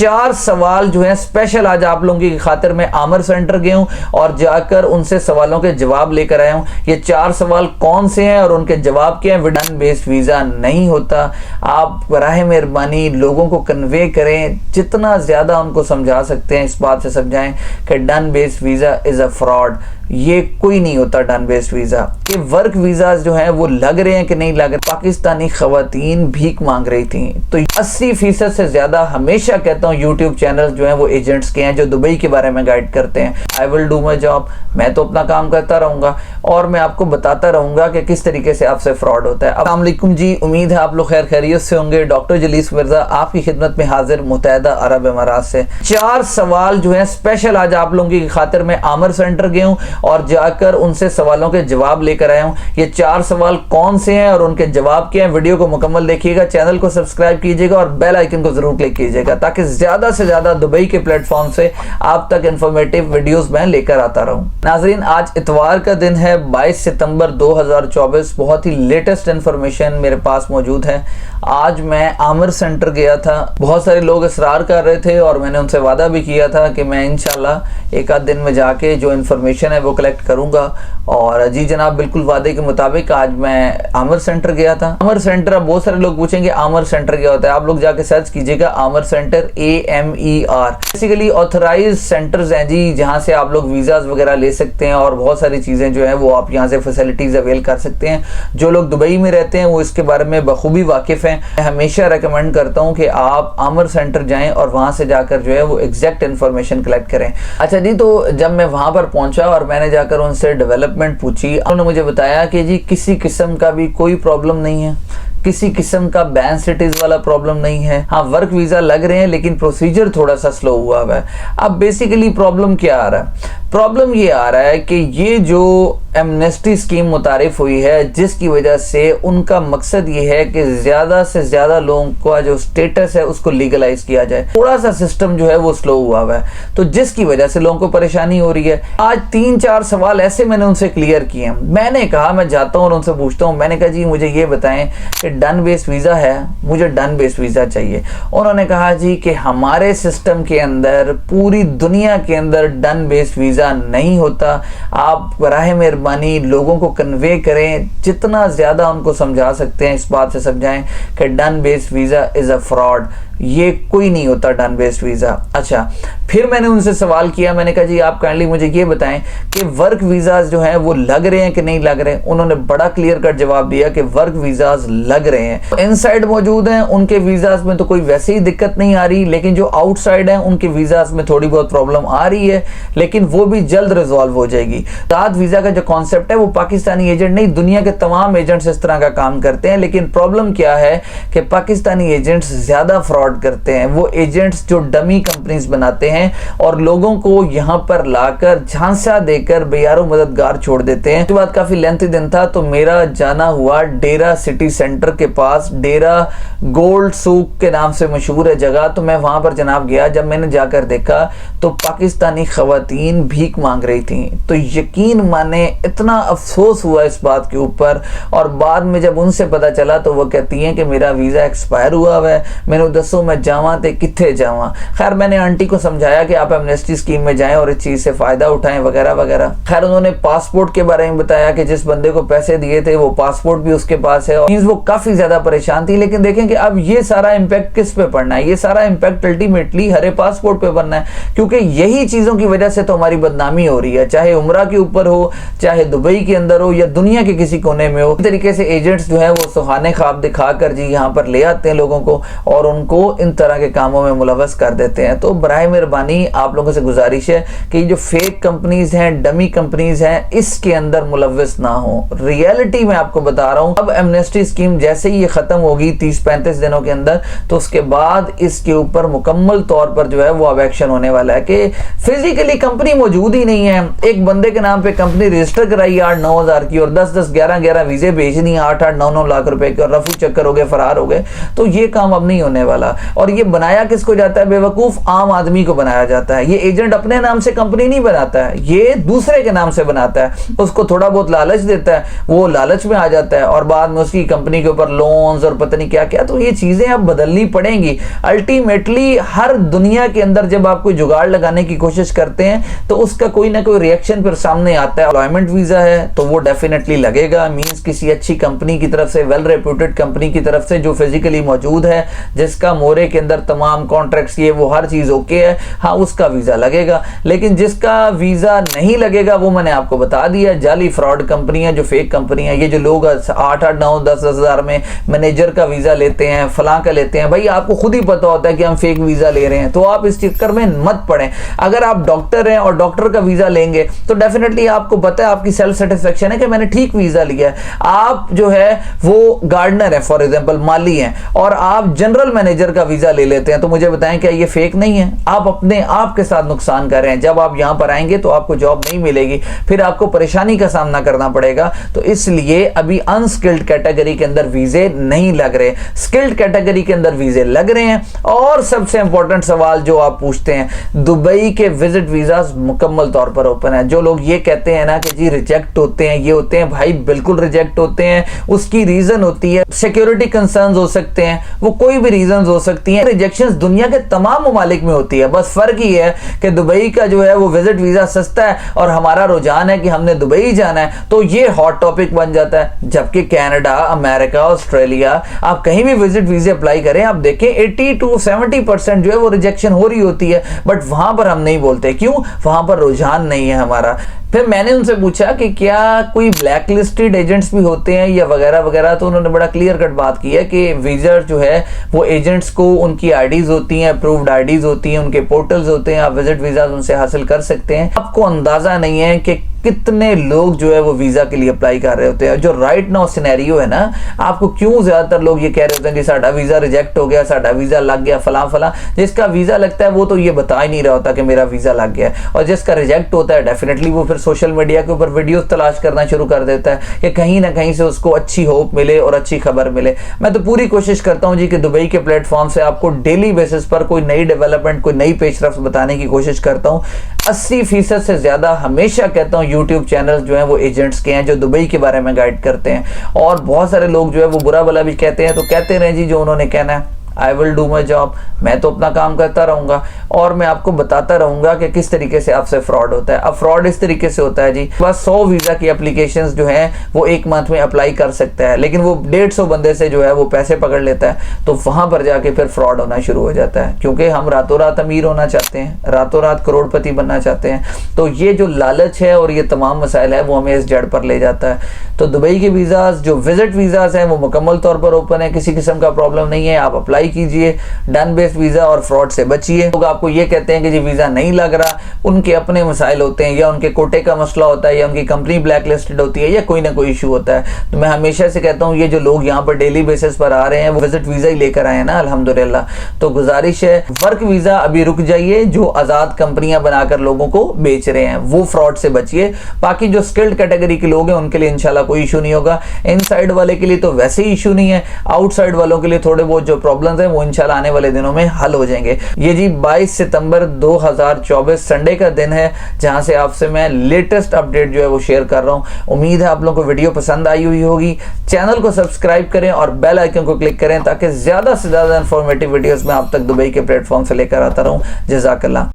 4 सवाल जो है स्पेशल आज आप लोगों की खातिर मैं आमिर सेंटर गया हूं और जाकर उनसे सवालों के जवाब लेकर आया हूं। ये 4 सवाल कौन से हैं और उनके जवाब क्या हैं। डन बेस्ड वीज़ा नहीं होता। आप बराह मेहरबानी लोगों को कन्वे करें, जितना ज़्यादा उनको समझा सकते हैं इस बात से समझाएं कि done based visa is a fraud. ये कोई नहीं होता डन बेस्ड वीज़ा। कि वर्क वीज़ाज जो हैं वो लग रहे हैं कि नहीं लग रहे। पाकिस्तानी ख़वातीन भीख मांग रही थी तो 80% से ज़्यादा हमेशा कहता हूँ यूट्यूब चैनल जो हैं वो एजेंट्स के हैं जो दुबई के बारे में गाइड करते हैं। I will do my job, मैं तो अपना काम करता रहूँगा और मैं आपको बताता रहूँगा कि किस तरीके से आपसे फ्रॉड होता है। अस्सलाम वालेकुम जी, उम्मीद है आप लोग खैर खैरियत से होंगे। डॉक्टर जलीस मिर्ज़ा आपकी खिदमत में हाजिर मुत्तहदा अरब अमारात से। 4 सवाल जो है स्पेशल आज आप लोगों की खातिर मैं आमिर सेंटर गया हूँ और जाकर उनसे सवालों के जवाब लेकर आया हूँ। ये 4 सवाल कौन से हैं और उनके जवाब क्या हैं, वीडियो को मुकम्मल देखिएगा, चैनल को सब्सक्राइब कीजिएगा और बेल आइकन को जरूर क्लिक कीजिएगा ताकि ज्यादा से ज्यादा दुबई के प्लेटफॉर्म से आप तक इंफॉर्मेटिव वीडियोस मैं लेकर आता रहूं। नाजरीन, आज इतवार का दिन है 22 सितंबर 2024। बहुत ही लेटेस्ट इंफॉर्मेशन मेरे पास मौजूद है। आज मैं आमिर सेंटर गया था। बहुत सारे लोग इसरार कर रहे थे और मैंने उनसे वादा भी किया था कि मैं इंशाल्लाह एक आध दिन में जाके जो इन्फॉर्मेशन है वो कलेक्ट करूंगा। और जी जनाब, बिल्कुल वादे के मुताबिक आज मैं आमिर सेंटर गया था। आमिर सेंटर, अब बहुत सारे लोग पूछेंगे आमिर सेंटर क्या होता है। आप लोग जाके सर्च कीजिएगा आमिर centre, AMER। Basically authorise centres हैं जी, जहां से आप लोग वीजाज वगैरह ले सकते हैं और बहुत सारी चीजें जो है वो आप यहां से फैसिलिटीज अवेल कर सकते हैं। जो लोग दुबई में रहते हैं वो इसके बारे में बखूबी वाकिफ हैं। मैं हमेशा रेकमेंड करता हूं कि आप आमिर सेंटर जाएं और वहां से जाकर जो है वो एग्जैक्ट इन्फॉर्मेशन कलेक्ट करें। अच्छा जी, तो जब मैं वहां पर पहुंचा और मैंने जाकर उनसे डेवलपमेंट पूछी, उन्होंने मुझे बताया कि जी किसी किस्म का भी कोई प्रॉब्लम नहीं है, किसी किस्म का बैन सिटीज वाला प्रॉब्लम नहीं है। हाँ, वर्क वीजा लग रहे हैं लेकिन प्रोसीजर थोड़ा सा स्लो हुआ है। अब बेसिकली प्रॉब्लम क्या आ रहा है? प्रॉब्लम ये आ रहा है कि ये जो एमनेस्टी स्कीम मुतारिफ हुई है, जिसकी वजह से उनका मकसद ये है कि ज्यादा से ज्यादा लोगों का जो स्टेटस है उसको लीगलाइज किया जाए। थोड़ा सा सिस्टम जो है वो स्लो हुआ है तो जिसकी वजह से लोगों को परेशानी हो रही है। आज 3-4 सवाल ऐसे मैंने उनसे क्लियर किए हैं। मैंने कहा मैं जाता हूँ और उनसे पूछता हूँ, मैंने कहा जी मुझे ये बताएं कि डन बेस्ड वीजा है, मुझे डन बेस्ड वीजा चाहिए। उन्होंने कहा जी कि हमारे सिस्टम के अंदर, पूरी दुनिया के अंदर डन बेस्ड वीजा नहीं होता। आप बराह मेहरबानी लोगों को कन्वे करें, जितना ज्यादा उनको समझा सकते हैं इस बात से समझाएं कि done based visa is a fraud. ये कोई नहीं होता डन बेस्ड वीजा। अच्छा, फिर मैंने उनसे सवाल किया, मैंने कहा जी आप काइंडली मुझे ये बताएं कि वर्क वीजाज जो हैं वो लग रहे हैं कि नहीं लग रहे। उन्होंने बड़ा क्लियर कट जवाब दिया कि वर्क वीजाज लग रहे हैं। इनसाइड मौजूद हैं उनके वीजाज में तो कोई वैसे ही दिक्कत नहीं आ रही, लेकिन जो आउटसाइड हैं उनके वीजाज में थोड़ी बहुत प्रॉब्लम आ रही है, लेकिन वो भी जल्द रिजॉल्व हो जाएगी। साथ वीजा का जो कॉन्सेप्ट है वो पाकिस्तानी एजेंट नहीं, दुनिया के तमाम एजेंट्स इस तरह का काम करते हैं। लेकिन प्रॉब्लम क्या है कि पाकिस्तानी एजेंट्स ज्यादा फ्रॉड करते हैं। वो एजेंट्स जो डमी कंपनीज बनाते हैं और लोगों को यहां पर लाकर झांसा देकर बेयारो मददगार छोड़ देते हैं। उसके बाद काफी लेंथी दिन था तो मेरा जाना हुआ डेरा सिटी सेंटर के पास। डेरा गोल्ड सूक के नाम से मशहूर है जगह, तो मैं वहां पर जनाब गया। जब मैंने जाकर देखा तो पाकिस्तानी खवातीन भीख मांग रही थी, तो यकीन माने इतना अफसोस हुआ इस बात के ऊपर। और बाद में जब उनसे पता चला तो वो कहती हैं कि मेरा वीजा एक्सपायर हुआ है, मैंने दसो मैं जावा ते किथे जावा। खैर मैंने आंटी को समझाया कि आप एमनेस्टी स्कीम में जाएं और इस चीज से फायदा उठाएं वगैरह वगैरह। खैर उन्होंने पासपोर्ट के बारे में बताया कि जिस बंदे को पैसे दिए थे वो पासपोर्ट भी उसके पास है, और वो काफी ज्यादा परेशान थी। लेकिन देखें कि अब ये सारा इंपैक्ट किस पे पड़ना है? ये सारा इंपैक्ट अल्टीमेटली हरे पासपोर्ट पे पड़ना है, क्योंकि यही चीजों की वजह से तो हमारी बदनामी हो रही है, चाहे उम्रा के ऊपर हो, चाहे दुबई के अंदर हो या दुनिया के किसी कोने में हो। इस तरीके से एजेंट्स जो है वो सुहाने ख्वाब दिखाकर जी यहाँ पर ले आते हैं लोगों को और उनको इन तरह के कामों में मुलव्वस कर देते हैं। तो बराए मेहरबानी आप लोगों से गुजारिश है कि जो फेक कंपनीज हैं, डमी कंपनीज हैं, इसके अंदर मुलव्वस ना हो। रियलिटी में आपको बता रहा हूं, अब एमनेस्टी स्कीम जैसे ही ये खत्म होगी 30-35 दिनों के अंदर, तो उसके बाद इसके ऊपर मुकम्मल तौर पर जो है वो अब एक्शन होने वाला है कि फिजिकली कंपनी मौजूद ही नहीं है। एक बंदे के नाम पे कंपनी रजिस्टर कराई 8-9 हज़ार की और 10-10, 11-11 वीजे भेज दी 8-8, 9-9 लाख रुपए के, और रफू चक्कर हो गए, फरार हो गए। तो ये काम अब नहीं होने वाला। जाएगा। और ये बनाया किसको जाता है बेवकूफ? आम आदमी को बनाया जाता है। ये एजेंट अपने नाम से कंपनी नहीं बनाता है, ये दूसरे के नाम से बनाता है। उसको थोड़ा बहुत लालच देता है, वो लालच में आ जाता है और बाद में उसकी कंपनी के ऊपर लोन्स और पता नहीं क्या क्या। तो ये चीजें अब बदलनी पड़ेंगी। अल्टीमेटली हर दुनिया के अंदर जब आप कोई जुगाड़ लगाने की कोशिश करते हैं तो उसका कोई ना कोई रिएक्शन फिर सामने आता है। एम्प्लॉयमेंट वीजा है तो वो डेफिनेटली लगेगा, मींस किसी अच्छी कंपनी की तरफ से, वेल रेप्यूटेड कंपनी की तरफ से जो फिजिकली मौजूद है, जिसका मोरे के अंदर तमाम कॉन्ट्रैक्ट्स ये वो हर चीज ओके है, हाँ उसका वीजा लगेगा। लेकिन जिसका वीजा नहीं लगेगा वो मैंने आपको बता दिया, जाली फ्रॉड कंपनियां, जो फेक कंपनियां, ये जो लोग 8-8, 9-10 हजार में मैनेजर का वीजा लेते हैं, फलां का लेते हैं। भाई आपको खुद ही पता होता है कि हम फेक वीजा ले रहे हैं, तो आप इस चक्कर में मत पड़े। अगर आप डॉक्टर हैं और डॉक्टर का वीजा लेंगे तो डेफिनेटली आपको पता है, आपकी सेल्फ सेटिस्फेक्शन है कि मैंने ठीक वीजा लिया है। आप जो है वो गार्डनर है फॉर एग्जांपल, माली हैं, और आप जनरल मैनेजर का वीजा ले लेते हैं, तो मुझे बताएं क्या ये फेक नहीं है? आप अपने आप के साथ नुकसान कर रहे हैं। जब आप यहां पर आएंगे तो आपको जॉब नहीं मिलेगी, फिर आपको परेशानी का सामना करना पड़ेगा। तो इसलिए अभी अनस्किल्ड कैटेगरी के अंदर वीजे नहीं लग रहे, स्किल्ड कैटेगरी के अंदर वीजे लग रहे हैं। और सबसे इंपॉर्टेंट सवाल जो आप पूछते हैं, दुबई के विजिट वीजा मुकम्मल तौर पर ओपन है। जो लोग ये कहते हैं ना कि जी रिजेक्ट होते हैं, ये होते हैं, भाई बिल्कुल रिजेक्ट होते हैं। उसकी रीजन होती है, सिक्योरिटी कंसर्न्स हो सकते हैं, वो कोई भी रीजन हो सकती है। रिजेक्शंस दुनिया के तमाम ममालिक में होती है, बस फर्क ही है कि दुबई का जो है वो विजिट वीजा सस्ता है और हमारा रुझान है कि हमने दुबई जाना है, तो ये हॉट टॉपिक बन जाता है। जबकि कनाडा, अमेरिका, ऑस्ट्रेलिया, आप कहीं भी विजिट वीजा अप्लाई करें, आप देखें 80 to 70% जो है वो रिजेक्शन हो रही होती है। बट वहां पर हम नहीं बोलते, क्यों? वहां पर रुझान नहीं है हमारा। फिर मैंने उनसे पूछा कि क्या कोई ब्लैक लिस्टेड एजेंट्स भी होते हैं या वगैरह वगैरह, तो उन्होंने बड़ा क्लियर कट बात की है कि वीजा जो है वो एजेंट्स को उनकी आईडीज होती हैं, अप्रूव्ड आईडीज होती हैं, उनके पोर्टल्स होते हैं, आप विजिट वीजा उनसे हासिल कर सकते हैं। आपको अंदाजा नहीं है कि कितने लोग जो है वो वीजा के लिए अप्लाई कर रहे होते हैं। जो राइट नाउ सिनेरियो है ना, आपको क्यों ज्यादातर लोग ये कह रहे होते हैं कि साडा वीजा रिजेक्ट हो गया, साडा वीजा लग गया, फला फला। जिसका वीजा लगता है वो तो ये बता ही नहीं रहा होता कि मेरा वीजा लग गया, और जिसका रिजेक्ट होता है डेफिनेटली वो फिर सोशल मीडिया के ऊपर वीडियोस तलाश करना शुरू कर देता है कि कहीं ना कहीं से उसको अच्छी होप मिले और अच्छी खबर मिले। मैं तो पूरी कोशिश करता हूं जी कि दुबई के प्लेटफॉर्म से आपको डेली बेसिस पर कोई नई डेवलपमेंट, कोई नई पेशरफ्त बताने की कोशिश करता हूं। 80% से ज्यादा हमेशा कहता हूं यूट्यूब चैनल जो है वो एजेंट्स के हैं जो दुबई के बारे में गाइड करते हैं। और बहुत सारे लोग जो है वो बुरा भला भी कहते हैं, तो कहते रहे जी जो उन्होंने कहना है। I will do my job, मैं तो अपना काम करता रहूंगा और मैं आपको बताता रहूंगा कि किस तरीके से आपसे फ्रॉड होता है। अब फ्रॉड इस तरीके से होता है जी, बस 100 वीजा की एप्लीकेशंस जो हैं वो एक मंथ में अप्लाई कर सकता है, लेकिन वो 150 बंदे से जो है वो पैसे पकड़ लेता है, तो वहां पर जाके फिर फ्रॉड होना शुरू हो जाता है। क्योंकि हम रातों रात अमीर होना चाहते हैं, रातों रात करोड़पति बनना चाहते हैं, तो ये जो लालच है और ये तमाम मसाइल है वो हमें इस जड़ पर ले जाता है। तो दुबई के वीजाज, जो विजिट वीजाज हैं, वो मुकम्मल तौर पर ओपन है, किसी किस्म का प्रॉब्लम नहीं है, आप अप्लाई कीजिए, डन बेस्ड वीजा और फ्रॉड से बचिए। लोग आपको ये कहते हैं कि जी वीजा नहीं लग रहा, उनके अपने मसाइल होते हैं, या उनके कोटे का मसला होता है, या उनकी कंपनी ब्लैक लिस्टेड होती है, या कोई ना कोई इशू होता है। तो मैं हमेशा से कहता हूँ ये जो लोग यहाँ पर डेली बेसिस पर आ रहे हैं वो विजिट वीजा ही लेकर आए हैं ना, अल्हम्दुलिल्लाह। तो गुजारिश है, वर्क वीजा अभी रुक जाइए, जो आजाद कंपनियां बनाकर लोगों को बेच रहे हैं वो फ्रॉड से बचिए। बाकी जो स्किल्ड कैटेगरी के लोग हैं उनके लिए इंशाल्लाह कोई इशू नहीं होगा। इनसाइड वाले के लिए तो वैसे ही इशू नहीं है, आउटसाइड वालों के लिए थोड़े बहुत जो प्रॉब्लम्स हैं वो इंशाल्लाह आने वाले दिनों में हल हो जाएंगे। ये जी 22 सितंबर 2024 संडे का दिन है, जहां से आपसे मैं लेटेस्ट अपडेट जो है वो शेयर कर रहा हूं। उम्मीद है आप लोगों को वीडियो पसंद आई हुई होगी। चैनल को सब्सक्राइब करें और बेल आइकन को क्लिक करें ताकि ज्यादा से ज्यादा इंफॉर्मेटिव वीडियोस मैं आप तक दुबई के प्लेटफॉर्म से लेकर आता रहूं। जज़ाकल्लाह।